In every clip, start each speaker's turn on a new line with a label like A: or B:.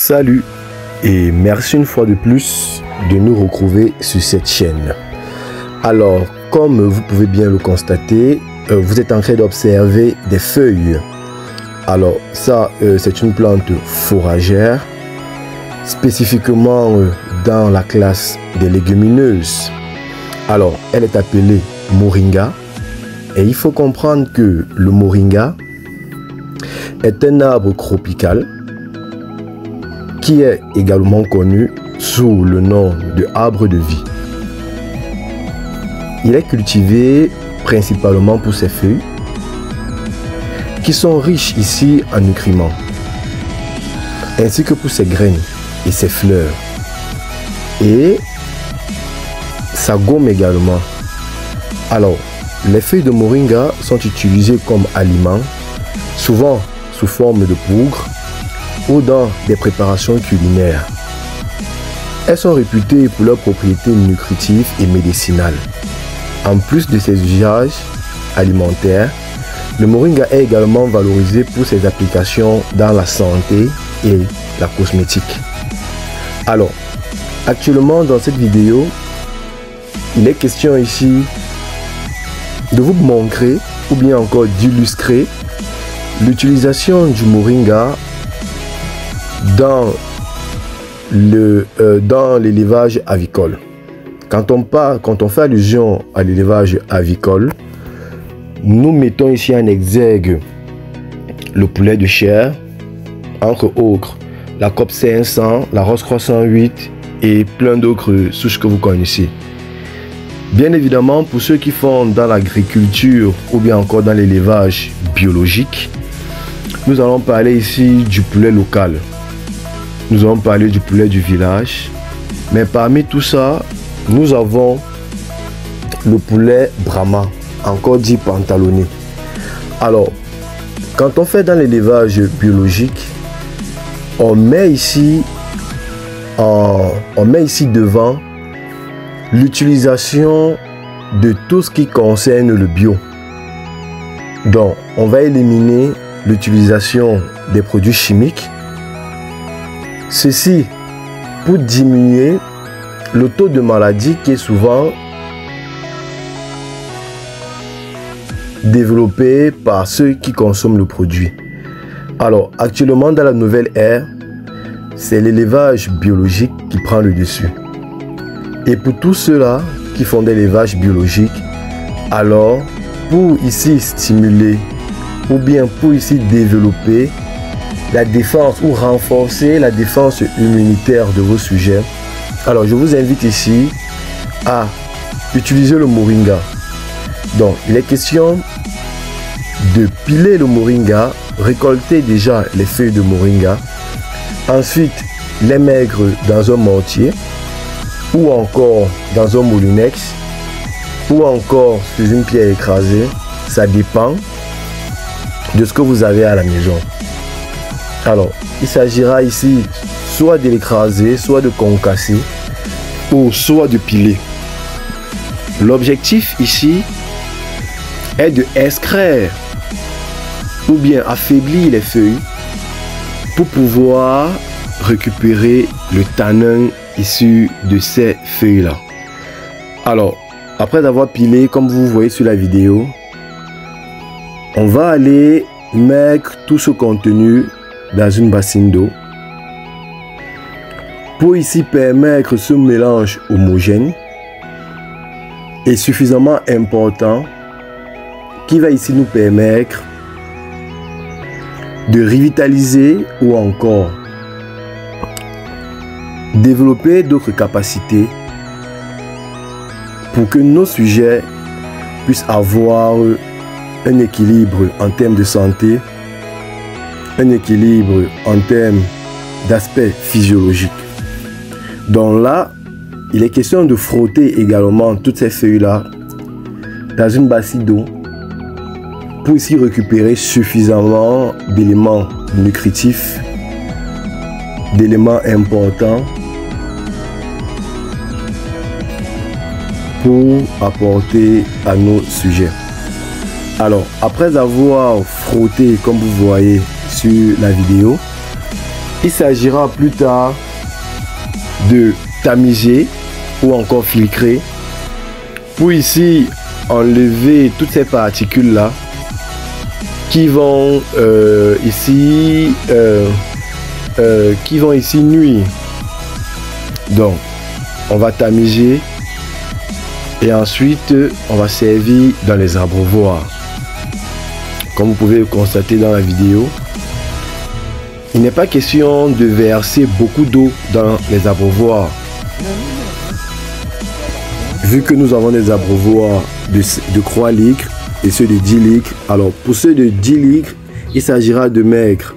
A: Salut et merci une fois de plus de nous retrouver sur cette chaîne. Alors, comme vous pouvez bien le constater, vous êtes en train d'observer des feuilles. Alors ça, c'est une plante fourragère, spécifiquement dans la classe des légumineuses. Alors, elle est appelée moringa. Et il faut comprendre que le moringa est un arbre tropical qui est également connu sous le nom de arbre de vie. Il est cultivé principalement pour ses feuilles qui sont riches ici en nutriments, ainsi que pour ses graines et ses fleurs et sa gomme également. Alors, les feuilles de moringa sont utilisées comme aliment, souvent sous forme de poudre ou dans des préparations culinaires. Elles sont réputées pour leurs propriétés nutritives et médicinales. En plus de ses usages alimentaires, le moringa est également valorisé pour ses applications dans la santé et la cosmétique. Alors, actuellement dans cette vidéo, il est question ici de vous montrer ou bien encore d'illustrer l'utilisation du moringa dans l'élevage avicole. Quand on fait allusion à l'élevage avicole, nous mettons ici en exergue le poulet de chair, entre autres la COP 500, la Rose 308 et plein d'autres souches que vous connaissez. Bien évidemment, pour ceux qui font dans l'agriculture ou bien encore dans l'élevage biologique, nous allons parler ici du poulet local. Nous allons parler du poulet du village. Mais parmi tout ça, nous avons le poulet Brahma, encore dit pantalonné. Alors, quand on fait dans l'élevage biologique, on met ici devant l'utilisation de tout ce qui concerne le bio. Donc, on va éliminer l'utilisation des produits chimiques. Ceci pour diminuer le taux de maladie qui est souvent développé par ceux qui consomment le produit. Alors, actuellement dans la nouvelle ère, c'est l'élevage biologique qui prend le dessus. Et pour tous ceux-là qui font de l'élevage biologique, alors pour ici stimuler ou bien pour ici développer la défense ou renforcer la défense immunitaire de vos sujets, alors je vous invite ici à utiliser le moringa. Donc il est question de piler le moringa, récolter déjà les feuilles de moringa, ensuite les mettre dans un mortier ou encore dans un moulinex ou encore sur une pierre écrasée. Ça dépend de ce que vous avez à la maison. Alors, il s'agira ici soit de l'écraser, soit de concasser ou soit de piler. L'objectif ici est de extraire ou bien affaiblir les feuilles pour pouvoir récupérer le tanin issu de ces feuilles-là. Alors, après avoir pilé, comme vous voyez sur la vidéo, on va aller mettre tout ce contenu dans une bassine d'eau pour ici permettre ce mélange homogène et suffisamment important qui va ici nous permettre de revitaliser ou encore développer d'autres capacités pour que nos sujets puissent avoir un équilibre en termes de santé, un équilibre en termes d'aspect physiologique. Donc là, il est question de frotter également toutes ces feuilles-là dans une bassine d'eau pour ici récupérer suffisamment d'éléments nutritifs, d'éléments importants pour apporter à nos sujets. Alors, après avoir frotté comme vous voyez sur la vidéo, il s'agira plus tard de tamiser ou encore filtrer pour ici enlever toutes ces particules là qui vont ici nuire. Donc on va tamiser et ensuite on va servir dans les abreuvoirs. Comme vous pouvez le constater dans la vidéo, il n'est pas question de verser beaucoup d'eau dans les abreuvoirs. Vu que nous avons des abreuvoirs de 3 litres et ceux de 10 litres, alors pour ceux de 10 litres, il s'agira de mettre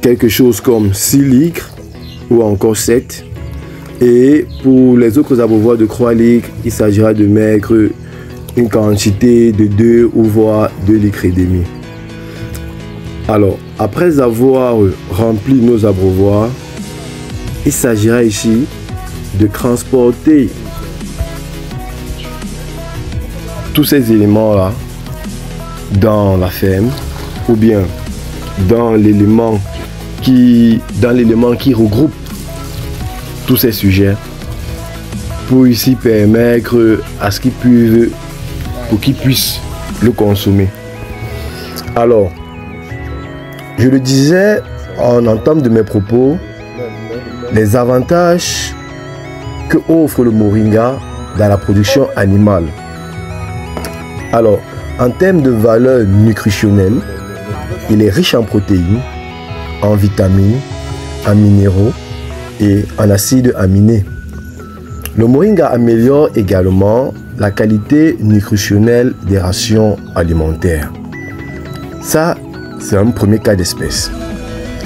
A: quelque chose comme 6 litres ou encore 7. Et pour les autres abreuvoirs de 3 litres, il s'agira de mettre une quantité de 2 ou voire 2 litres et demi. Alors, après avoir rempli nos abreuvoirs, il s'agira ici de transporter tous ces éléments-là dans la ferme ou bien dans l'élément qui regroupe tous ces sujets pour ici permettre à ce qu'ils puissent le consommer. Alors, je le disais en entame de mes propos, les avantages que offre le moringa dans la production animale. Alors, en termes de valeur nutritionnelle, il est riche en protéines, en vitamines, en minéraux et en acides aminés. Le moringa améliore également la qualité nutritionnelle des rations alimentaires. Ça, c'est un premier cas d'espèce.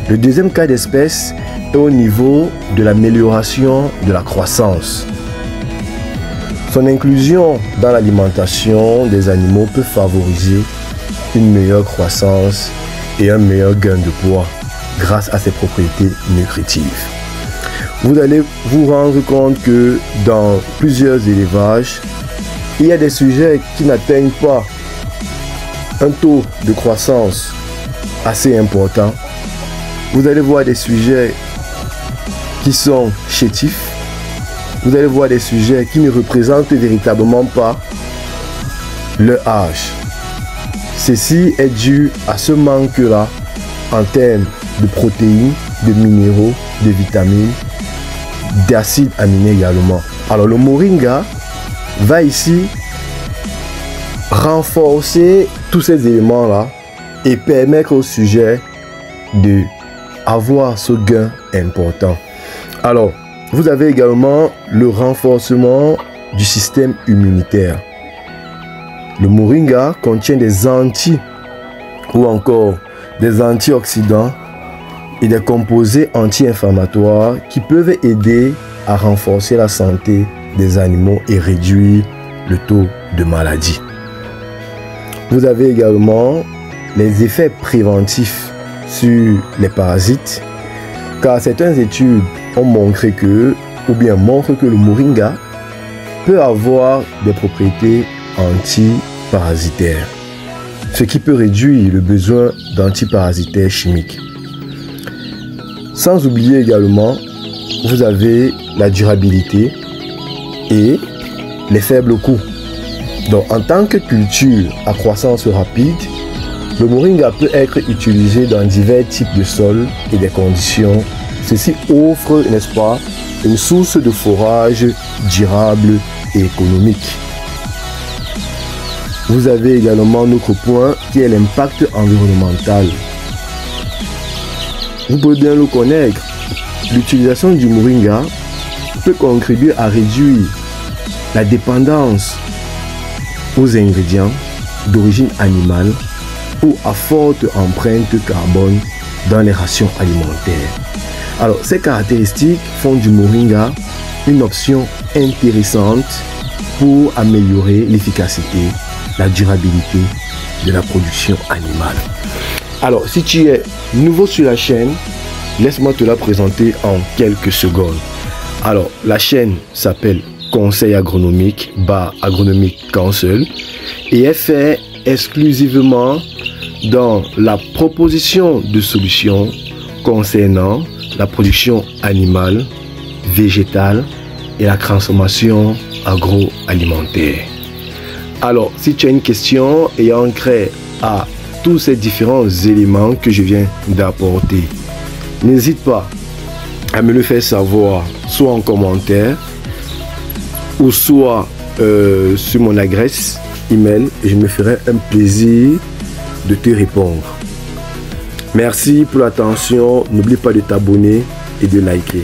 A: Le deuxième cas d'espèce est au niveau de l'amélioration de la croissance. Son inclusion dans l'alimentation des animaux peut favoriser une meilleure croissance et un meilleur gain de poids grâce à ses propriétés nutritives. Vous allez vous rendre compte que dans plusieurs élevages, il y a des sujets qui n'atteignent pas un taux de croissance assez important. Vous allez voir des sujets qui sont chétifs. Vous allez voir des sujets qui ne représentent véritablement pas leur âge. Ceci est dû à ce manque-là en termes de protéines, de minéraux, de vitamines, d'acides aminés également. Alors le moringa va ici renforcer tous ces éléments-là et permettre au sujet de avoir ce gain important. Alors, vous avez également le renforcement du système immunitaire. Le moringa contient des ou encore des antioxydants et des composés anti-inflammatoires qui peuvent aider à renforcer la santé des animaux et réduire le taux de maladie. Vous avez également les effets préventifs sur les parasites, car certaines études ont montré que, ou bien montrent que le moringa peut avoir des propriétés antiparasitaires, ce qui peut réduire le besoin d'antiparasitaires chimiques. Sans oublier également, vous avez la durabilité et les faibles coûts. Donc, en tant que culture à croissance rapide, le moringa peut être utilisé dans divers types de sols et des conditions. Ceci offre, n'est-ce pas, une source de forage durable et économique. Vous avez également un autre point qui est l'impact environnemental. Vous pouvez bien le connaître. L'utilisation du moringa peut contribuer à réduire la dépendance aux ingrédients d'origine animale ou à forte empreinte carbone dans les rations alimentaires. Alors, ces caractéristiques font du moringa une option intéressante pour améliorer l'efficacité, la durabilité de la production animale. Alors, si tu es nouveau sur la chaîne, laisse-moi te la présenter en quelques secondes. Alors, la chaîne s'appelle Conseil agronomique, Agronomic Council, et est fait exclusivement dans la proposition de solutions concernant la production animale, végétale et la transformation agroalimentaire. Alors, si tu as une question ayant trait à tous ces différents éléments que je viens d'apporter, n'hésite pas à me le faire savoir, soit en commentaire ou soit sur mon adresse email, et je me ferai un plaisir de te répondre. Merci pour l'attention, n'oublie pas de t'abonner et de liker.